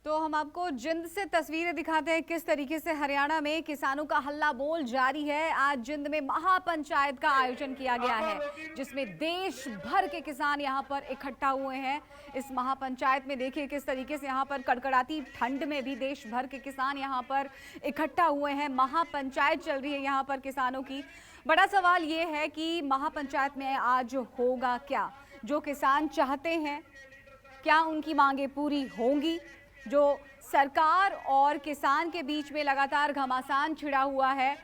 तो हम आपको जिंद से तस्वीरें दिखाते हैं किस तरीके से हरियाणा में किसानों का हल्ला बोल जारी है। आज जिंद में महापंचायत का आयोजन किया गया है जिसमें देश भर के किसान यहां पर इकट्ठा हुए हैं। इस महापंचायत में देखिए किस तरीके से यहां पर कड़कड़ाती ठंड में भी देश भर के किसान यहां पर इकट्ठा हुए हैं। महापंचायत चल रही है यहां पर किसानों की। बड़ा सवाल ये है कि महापंचायत में आज होगा क्या, जो किसान चाहते हैं क्या उनकी मांगे पूरी होंगी। जो सरकार और किसान के बीच में लगातार घमासान छिड़ा हुआ है,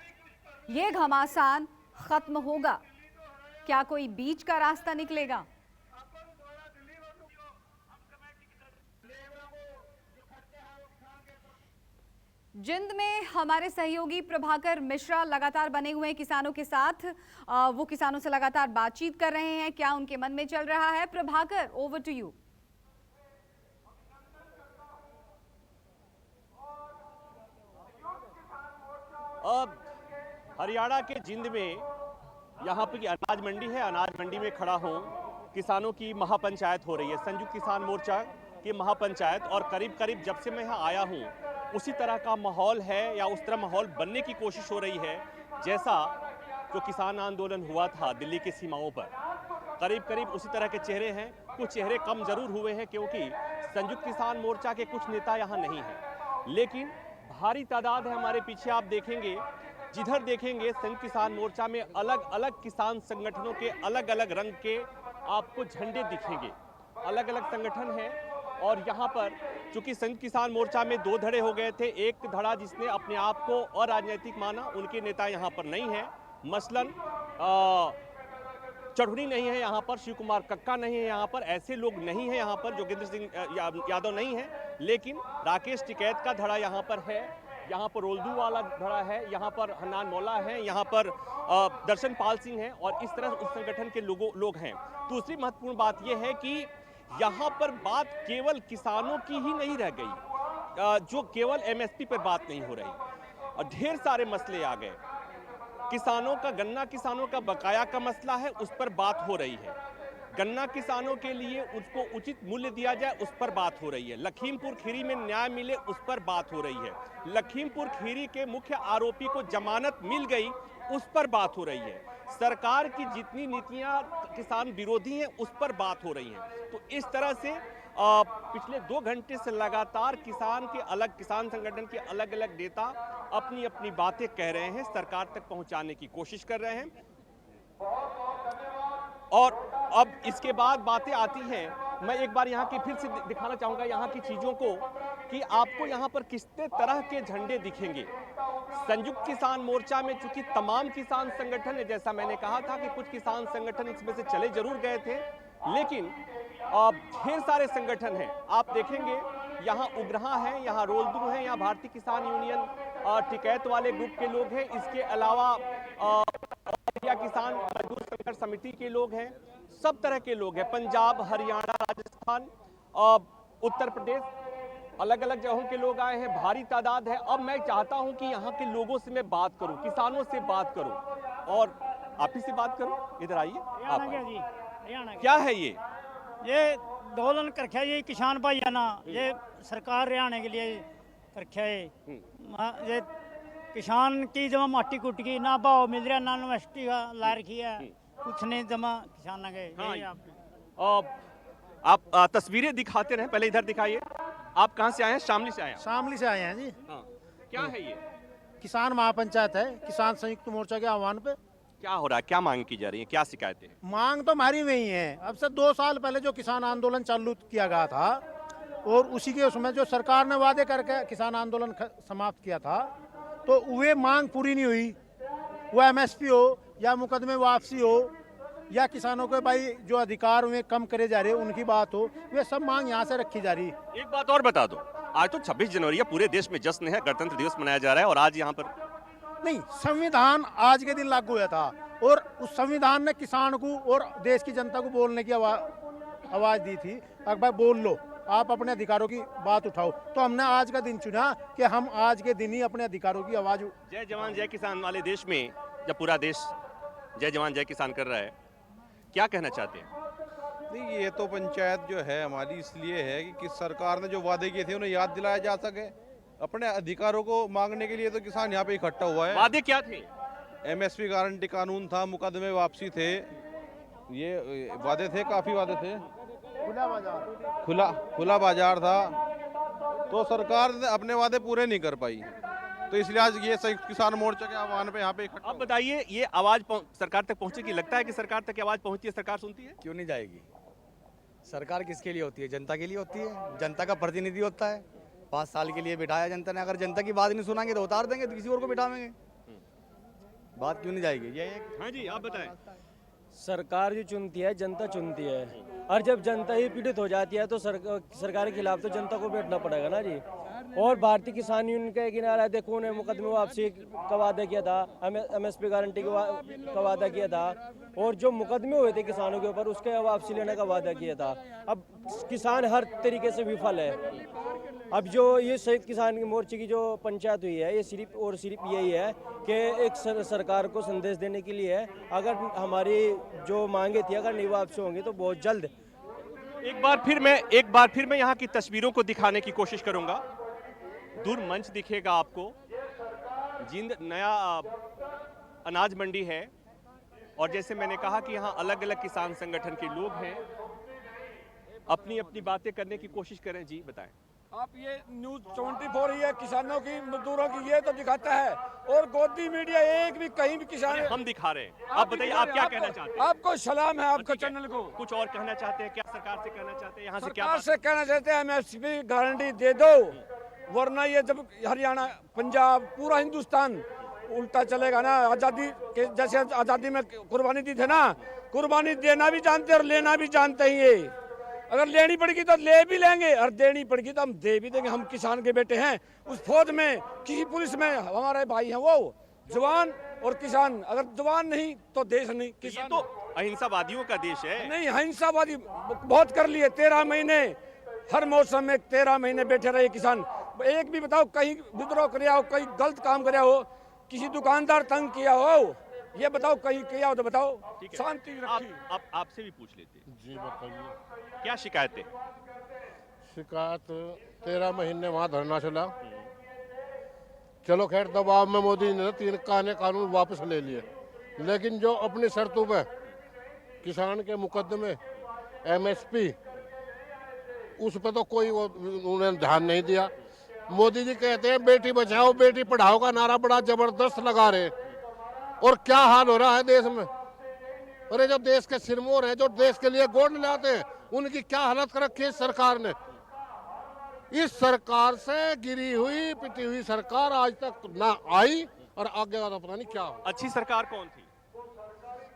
ये घमासान खत्म होगा, क्या कोई बीच का रास्ता निकलेगा। जिंद में हमारे सहयोगी प्रभाकर मिश्रा लगातार बने हुए हैं किसानों के साथ। वो किसानों से लगातार बातचीत कर रहे हैं, क्या उनके मन में चल रहा है। Prabhakar, over to you. अब हरियाणा के जिंद में यहाँ पे अनाज मंडी है, अनाज मंडी में खड़ा हूँ। किसानों की महापंचायत हो रही है, संयुक्त किसान मोर्चा की महापंचायत। और करीब करीब जब से मैं यहाँ आया हूँ उसी तरह का माहौल है या उस तरह माहौल बनने की कोशिश हो रही है जैसा जो किसान आंदोलन हुआ था दिल्ली की सीमाओं पर। करीब करीब उसी तरह के चेहरे हैं। कुछ चेहरे कम जरूर हुए हैं क्योंकि संयुक्त किसान मोर्चा के कुछ नेता यहाँ नहीं हैं, लेकिन भारी तादाद है हमारे पीछे। आप देखेंगे, जिधर देखेंगे संयुक्त किसान मोर्चा में अलग अलग किसान संगठनों के अलग अलग रंग के आपको झंडे दिखेंगे। अलग अलग संगठन हैं और यहाँ पर चूंकि संयुक्त किसान मोर्चा में दो धड़े हो गए थे। एक धड़ा जिसने अपने आप को अराजनीतिक माना, उनके नेता यहाँ पर नहीं है। मसलन चढ़ुनी नहीं है यहाँ पर, शिव कुमार कक्का नहीं है यहाँ पर, ऐसे लोग नहीं है यहाँ पर। जोगेंद्र सिंह यादव नहीं है, लेकिन राकेश टिकैत का धड़ा यहाँ पर है। यहाँ पर रोल्दू वाला धड़ा है, यहाँ पर हन्नान मौला है, यहाँ पर दर्शन पाल सिंह हैं और इस तरह उस संगठन के लोग हैं। दूसरी महत्वपूर्ण बात यह है कि यहाँ पर बात केवल किसानों की ही नहीं रह गई, जो केवल एमएसपी पर बात नहीं हो रही और ढेर सारे मसले आ गए। किसानों का, गन्ना किसानों का बकाया का मसला है, उस पर बात हो रही है। गन्ना किसानों के लिए उसको उचित मूल्य दिया जाए, उस पर बात हो रही है। लखीमपुर खीरी में न्याय मिले, उस पर बात हो रही है। लखीमपुर खीरी के मुख्य आरोपी को जमानत मिल गई, उस पर बात हो रही है। सरकार की जितनी नीतियां किसान विरोधी हैं, उस पर बात हो रही हैं। तो इस तरह से पिछले 2 घंटे से लगातार किसान संगठन के अलग अलग नेता अपनी अपनी बातें कह रहे हैं, सरकार तक पहुंचाने की कोशिश कर रहे हैं। और अब इसके बाद बातें आती हैं, मैं एक बार यहाँ की फिर से दिखाना चाहूँगा यहाँ की चीज़ों को कि आपको यहाँ पर किस तरह के झंडे दिखेंगे। संयुक्त किसान मोर्चा में चूंकि तमाम किसान संगठन है, जैसा मैंने कहा था कि कुछ किसान संगठन इसमें से चले जरूर गए थे, लेकिन ढेर सारे संगठन हैं। आप देखेंगे यहाँ उग्रहा है, यहाँ रोल्दू है, यहाँ भारतीय किसान यूनियन टिकैत वाले ग्रुप के लोग हैं। इसके अलावा किसान मजदूर संघर्ष समिति के लोग हैं, सब तरह के लोग हैं। पंजाब, हरियाणा, राजस्थान, उत्तर प्रदेश, अलग अलग जगहों के लोग आए हैं, भारी तादाद है। अब मैं चाहता हूं कि यहाँ के लोगों से मैं बात करूं, किसानों से बात करूं और आप ही से बात करूं। इधर आइए। क्या है ये दोलन करख्या, ये किसान भाई है ना, ये सरकार हरियाणा के लिए करख्या है। ये किसान की जमा माटी कुट की ना भाव मिल रहा, ना यूनिवर्सिटी का ला रखी है, कुछ नहीं जमा किसान के। हाँ, आप तस्वीरें दिखाते रहे, पहले इधर दिखाइए। आप कहाँ से आए हैं? शामली से आए हैं। शामली से आए हैं जी। हाँ, क्या है ये? किसान महापंचायत है, किसान संयुक्त मोर्चा के आह्वान पे। क्या हो रहा है, क्या मांग की जा रही है, क्या शिकायतें? मांग तो हमारी वही है। अब से 2 साल पहले जो किसान आंदोलन चालू किया गया था और उसी के उसमें जो सरकार ने वादे करके किसान आंदोलन समाप्त किया था, तो वे मांग पूरी नहीं हुई। वो एमएसपी हो या मुकदमे वापसी हो या किसानों के भाई जो अधिकार हुए कम करे जा रहे उनकी बात हो, वे सब मांग यहाँ से रखी जा रही है। एक बात और बता दो, आज तो 26 जनवरी है, पूरे देश में जश्न है, गणतंत्र दिवस मनाया जा रहा है और आज यहाँ पर नहीं, संविधान आज के दिन लागू हुआ था और उस संविधान ने किसान को और देश की जनता को बोलने की आवाज दी थी। अगर बोल लो, आप अपने अधिकारों की बात उठाओ। तो हमने आज का दिन चुना कि हम आज के दिन ही अपने अधिकारों की आवाज। जय जवान जय किसान वाले देश में जब पूरा देश जय जवान जय किसान कर रहा है, क्या कहना चाहते हैं? नहीं, ये तो पंचायत जो है हमारी इसलिए है कि किस सरकार ने जो वादे किए थे उन्हें याद दिलाया जा सके। अपने अधिकारों को मांगने के लिए तो किसान यहाँ पे इकट्ठा हुआ है। वादे क्या थे? एमएसपी गारंटी कानून था, मुकदमे वापसी थे, ये वादे थे, काफी वादे थे। खुला बाजार था, तो सरकार ने अपने वादे पूरे नहीं कर पाई, तो इसलिए आज ये संयुक्त किसान मोर्चा के आह्वान पे यहाँ पे इकट्ठा। अब बताइए, ये आवाज सरकार तक पहुंचेगी? लगता है कि सरकार तक आवाज पहुंचती है, सरकार सुनती है? क्यों नहीं जाएगी? सरकार किसके लिए होती है? जनता के लिए होती है। जनता का प्रतिनिधि होता है। 5 साल के लिए बिठाया जनता ने, अगर जनता की बात नहीं सुनाएंगे तो उतार देंगे, तो किसी और को बिठावेंगे। बात क्यों नहीं जाएगी? ये एक हाँ जी, आप बताएं। सरकार जो चुनती है जनता चुनती है, और जब जनता ही पीड़ित हो जाती है तो सरकार के खिलाफ तो जनता को बैठना पड़ेगा ना जी। और भारतीय किसान यूनियन का किनारा देखो, उन्हें मुकदमे वापसी का वादा किया था, एमएसपी गारंटी का वादा किया था, और जो मुकदमे हुए थे किसानों के ऊपर उसके वापसी लेने का वादा किया था। अब किसान हर तरीके से विफल है। अब जो ये संयुक्त किसान मोर्चे की जो पंचायत हुई है, ये सिर्फ और सिर्फ यही है कि एक सरकार को संदेश देने के लिए है। अगर हमारी जो मांगे थी अगर नहीं वापसी होंगी तो बहुत जल्द। एक बार फिर मैं यहाँ की तस्वीरों को दिखाने की कोशिश करूंगा। दूर मंच दिखेगा आपको। जिंद नया अनाज मंडी है, और जैसे मैंने कहा कि यहाँ अलग अलग किसान संगठन के लोग हैं, अपनी अपनी बातें करने की कोशिश करें। जी बताएं। आप ये न्यूज 24 ही है, किसानों की मजदूरों की, ये तो दिखाता है, और गोदी मीडिया एक भी कहीं भी किसान हम दिखा रहे हैं। आप बताइए, आप क्या कहना चाहते हैं? आपको सलाम है, आपको ठीक है। चैनल को। कुछ और कहना चाहते हैं क्या? सरकार से कहना चाहते हैं? यहाँ से क्या सरकार बात? से कहना चाहते हैं एमएसपी गारंटी दे दो, वरना ये जब हरियाणा, पंजाब, पूरा हिंदुस्तान उल्टा चलेगा ना। आजादी के जैसे आजादी में कुर्बानी दी थे ना, कुर्बानी देना भी जानते और लेना भी जानते ही ये। अगर लेनी पड़ेगी तो ले भी लेंगे, और देनी पड़ेगी तो हम दे भी देंगे। हम किसान के बेटे हैं। उस फौज में, किसी पुलिस में हमारे भाई हैं, वो जवान और किसान। अगर जवान नहीं तो देश नहीं। ये किसान तो अहिंसावादियों का देश है। नहीं, हिंसावादी बहुत कर लिए। 13 महीने हर मौसम में 13 महीने बैठे रहे किसान। एक भी बताओ कहीं विद्रोह कराया हो, कहीं गलत काम कराया हो, किसी दुकानदार तंग किया हो, ये बताओ कहीं किया हो तो बताओ। ठीक है। शांति रखी। आपसे भी पूछ लेते हैं। जी बताइए। क्या शिकायतें? शिकायत 13 महीने वहाँ धरना चला। चलो खैर, दबाव में मोदी ने 3 कानून वापस ले लिए, लेकिन जो अपनी शर्तों पे किसान के मुकदमे, एमएसपी, उस पर तो कोई उन्होंने ध्यान नहीं दिया। मोदी जी कहते हैं बेटी बचाओ बेटी पढ़ाओ का नारा बड़ा जबरदस्त लगा रहे, और क्या हाल हो रहा है देश में। अरे जो देश के सिरमौर है, जो देश के लिए गोल्ड लाते हैं, उनकी क्या हालत कर रखी है सरकार ने। इस सरकार से गिरी हुई पिटी हुई सरकार आज तक ना आई, और आगे का तो पता नहीं क्या हो। अच्छी सरकार कौन थी?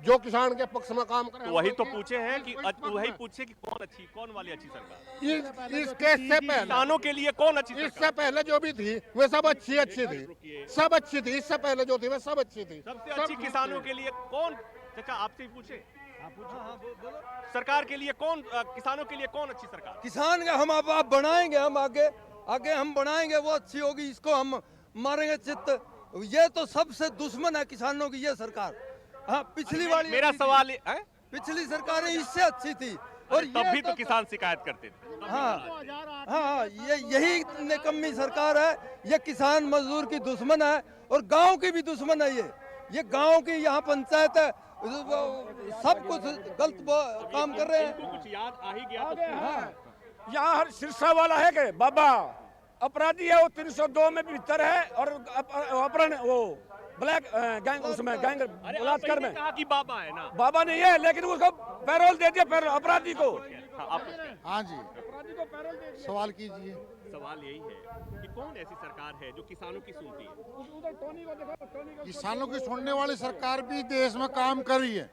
जो किसान के पक्ष में काम करे, तो वही तो पूछे हैं कि वही पूछे कि कौन वाली अच्छी सरकार? इसके से पहले, किसानों के लिए कौन अच्छी सरकार? इससे पहले जो भी थी वे सब अच्छी थी, सब अच्छी थी। इससे पहले जो थी वे सब अच्छी थी। सबसे अच्छी किसानों के लिए कौन? चाचा आपसे ही पूछे। सरकार के लिए कौन, किसानों के लिए कौन अच्छी सरकार? किसान का हम अब आप बनाएंगे, हम आगे हम बनाएंगे, वो अच्छी होगी। इसको हम मारेंगे चित्त। ये तो सबसे दुश्मन है किसानों की ये सरकार। हाँ, पिछली वाली मेरा सवाल है, पिछली सरकारें इससे अच्छी थी, और तब भी तो किसान शिकायत करते थे। हाँ, ये यही निकम्मी सरकार है। ये किसान मजदूर की दुश्मन है, और गांव की भी दुश्मन है। ये गांव की यहाँ पंचायत है, सब कुछ गलत काम कर रहे हैं। इनको कुछ याद आ ही गया तो यहाँ हर सिरसा वाला है कि बाबा अपराधी है, वो 302 में भीतर है, और अपहरण वो ब्लैक गैंग, उसमें गैंग बलात्कार में। कहा कि बाबा है ना? बाबा नहीं है, लेकिन उसको पैरोल दे दिया, अपराधी को। हाँ जी, सवाल कीजिए। सवाल यही है कि कौन ऐसी सरकार है जो किसानों की सुनती है? किसानों की सुनने वाली सरकार भी देश में काम कर रही है।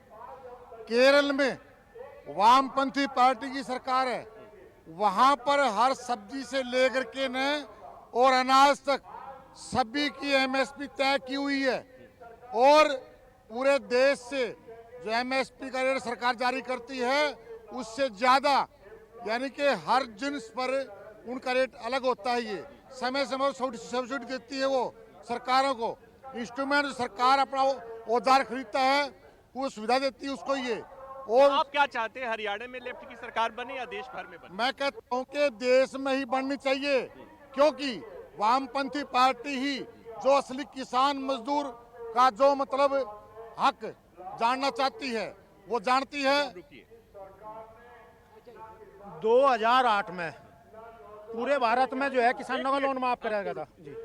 केरल में वामपंथी पार्टी की सरकार है, वहां पर हर सब्जी से लेकर के न और अनाज तक सभी की एमएसपी तय की हुई है, और पूरे देश से जो एमएसपी का रेट सरकार जारी करती है उससे ज्यादा, यानी कि हर जिन्स पर उनका रेट अलग होता है। ये समय समय पर सब्सिडी देती है वो सरकारों को। इंस्ट्रूमेंट सरकार अपना औजार खरीदता है वो सुविधा देती है उसको। ये और आप क्या चाहते हैं, हरियाणा में लेफ्ट की सरकार बने या देश भर में बने? मैं कहता हूँ कि देश में ही बननी चाहिए, क्योंकि वामपंथी पार्टी ही जो असली किसान मजदूर का जो मतलब हक जानना चाहती है वो जानती है। 2008 में पूरे भारत में जो है किसानों का लोन माफ कराया गया था जी।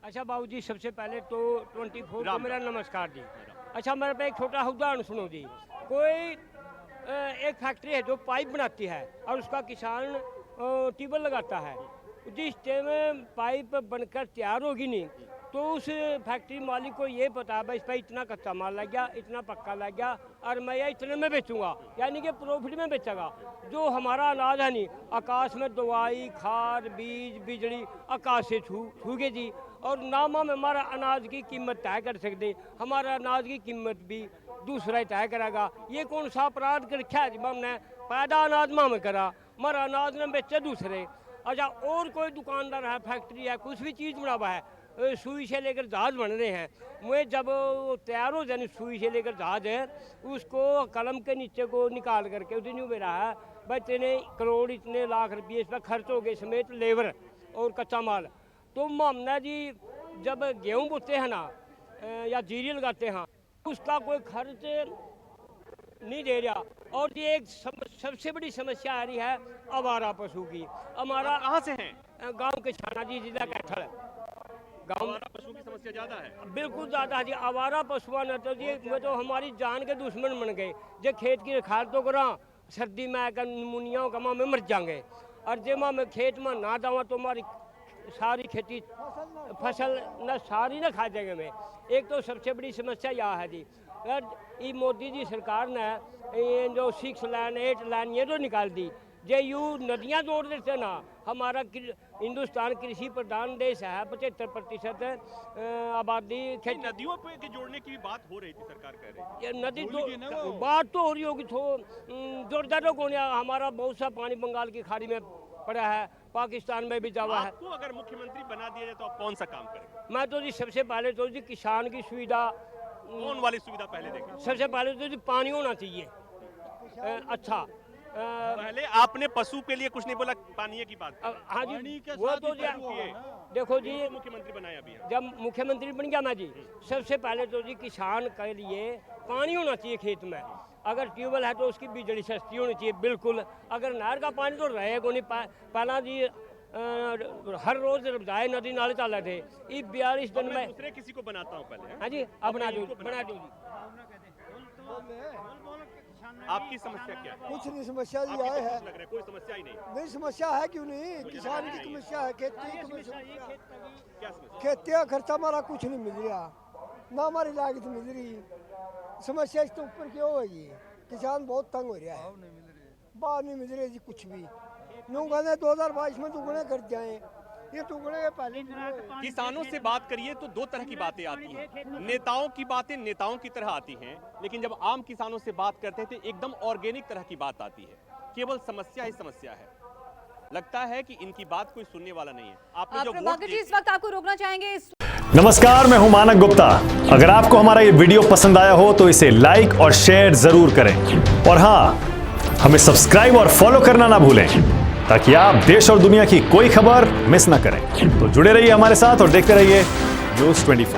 अच्छा बाबूजी, सबसे पहले तो 24 को मेरा नमस्कार जी। अच्छा, मेरे पे एक छोटा उदाहरण सुनो जी। कोई एक फैक्ट्री है जो पाइप बनाती है और उसका किसान ट्यूबवेल लगाता है। जिस टाइम पाइप बनकर तैयार होगी नहीं तो उस फैक्ट्री मालिक को ये पता है भाई इस पर इतना कच्चा माल लग गया, इतना पक्का लग गया और मैं ये इतने में बेचूंगा, यानी कि प्रॉफिट में बेचेगा। जो हमारा अनाज है नहीं, आकाश में दवाई, खाद, बीज, बिजली आकाश से छूगे जी, और नाम हम हमारा अनाज की कीमत तय कर सकते, हमारा अनाज की कीमत भी दूसरा ही तय करेगा। ये कौन सा अपराध कर रखा है? हमने पैदा अनाज में करा, हमारा अनाज ने बेचे दूसरे। अच्छा, और कोई दुकानदार है, फैक्ट्री है, कुछ भी चीज़ बना हुआ है, सुई से लेकर जहाज बन रहे हैं, वो जब तैयार हो जाए सुई से लेकर जहाज है, उसको कलम के नीचे को निकाल करके उसे नहीं दे रहा है भाई इतने करोड़ इतने लाख रुपये इस पर खर्च हो गए समेत लेबर और कच्चा माल। तो मामला जी जब गेहूँ बोते हैं ना या जीरी लगाते हैं उसका कोई खर्च नहीं दे रहा। और ये एक सबसे बड़ी समस्या आ रही है आवारा पशु की। हमारा कहाँ से हैं? गांव के छाना जी, जिला कैथल गांव। आवारा पशु की समस्या ज्यादा है? बिल्कुल ज़्यादा जी। आवारा पशुआ न तो जी वो तो हमारी जान के दुश्मन बन गए। जो खेत की रखाल तो करा, सर्दी में आकर निमोनिया का में मर जाएंगे, और जब मैं खेत में ना दावा तो हमारी सारी खेती फसल न सारी ना खा जाएंगे में। एक तो सबसे बड़ी समस्या यह है जी, ये मोदी जी सरकार ने ये जो 6 लाइन 8 लाइन ये तो निकाल दी, जे यू नदियाँ जोड़ देते ना। हमारा हिंदुस्तान कृषि प्रधान देश है, 75% आबादी नदियों पे के जोड़ने की भी बात हो रही थी, सरकार कह रही है। ये नदी तो बात तो हो रही होगी, तो जोरदारों को हमारा बहुत सा पानी बंगाल की खाड़ी में पड़ा है, पाकिस्तान में भी जावा है। आपको अगर मुख्यमंत्री बना दिया जाए तो आप कौन सा काम करेंगे? मैं तो जी सबसे पहले तो जी किसान की सुविधा, कौन वाली सुविधा पहले देखें? सबसे पहले तो जी पानी होना चाहिए अच्छा। पहले आपने पशु के लिए कुछ नहीं बोला, पानी की बात। हाँ जी, वो तो जी देखो जी, मुख्यमंत्री बनाया अभी जब मुख्यमंत्री बन गया मैं जी, सबसे पहले तो जी किसान के लिए पानी होना चाहिए खेत में। अगर ट्यूबवेल है तो उसकी बिजली सस्ती होनी चाहिए बिल्कुल। अगर नहर का पानी तो रहेगा नहीं। पहला जी हर रोज रजाए नदी नाले चल थे, ये 42 दिन में दूसरे किसी को बनाता हूँ पहले। हाँ जी, बना दो जी। आपकी समस्या क्या है? कुछ नहीं, समस्या जी आपकी आए तो है कुछ लग रहा है, कोई समस्या ही नहीं। नहीं, समस्या है क्यों नहीं, किसान की समस्या है, खेती की समस्या। क्या समस्या? खेती का खर्चा हमारा कुछ नहीं मिल रहा, ना हमारी लागत मिल रही। समस्या इसके ऊपर क्यों होगी? किसान बहुत तंग हो रहा है, बाहर नहीं मिल रही जी कुछ भी। यूँ कहते 2022 में दुगने कर जाए, ये दुगने के पहले। किसानों से बात करिए तो दो तरह की बातें आती हैं। नेताओं की बातें नेताओं की तरह आती हैं, लेकिन जब आम किसानों से बात करते हैं तो एकदम ऑर्गेनिक तरह की बात आती है। केवल समस्या ही समस्या है। लगता है कि इनकी बात कोई सुनने वाला नहीं है। आपने जो वोट जी इस वक्त आपको रोकना चाहेंगे। नमस्कार, मैं हूं मानक गुप्ता। अगर आपको हमारा ये वीडियो पसंद आया हो तो इसे लाइक और शेयर जरूर करें, और हाँ, हमें सब्सक्राइब और फॉलो करना ना भूलें ताकि आप देश और दुनिया की कोई खबर मिस ना करें। तो जुड़े रहिए हमारे साथ और देखते रहिए न्यूज़ 24।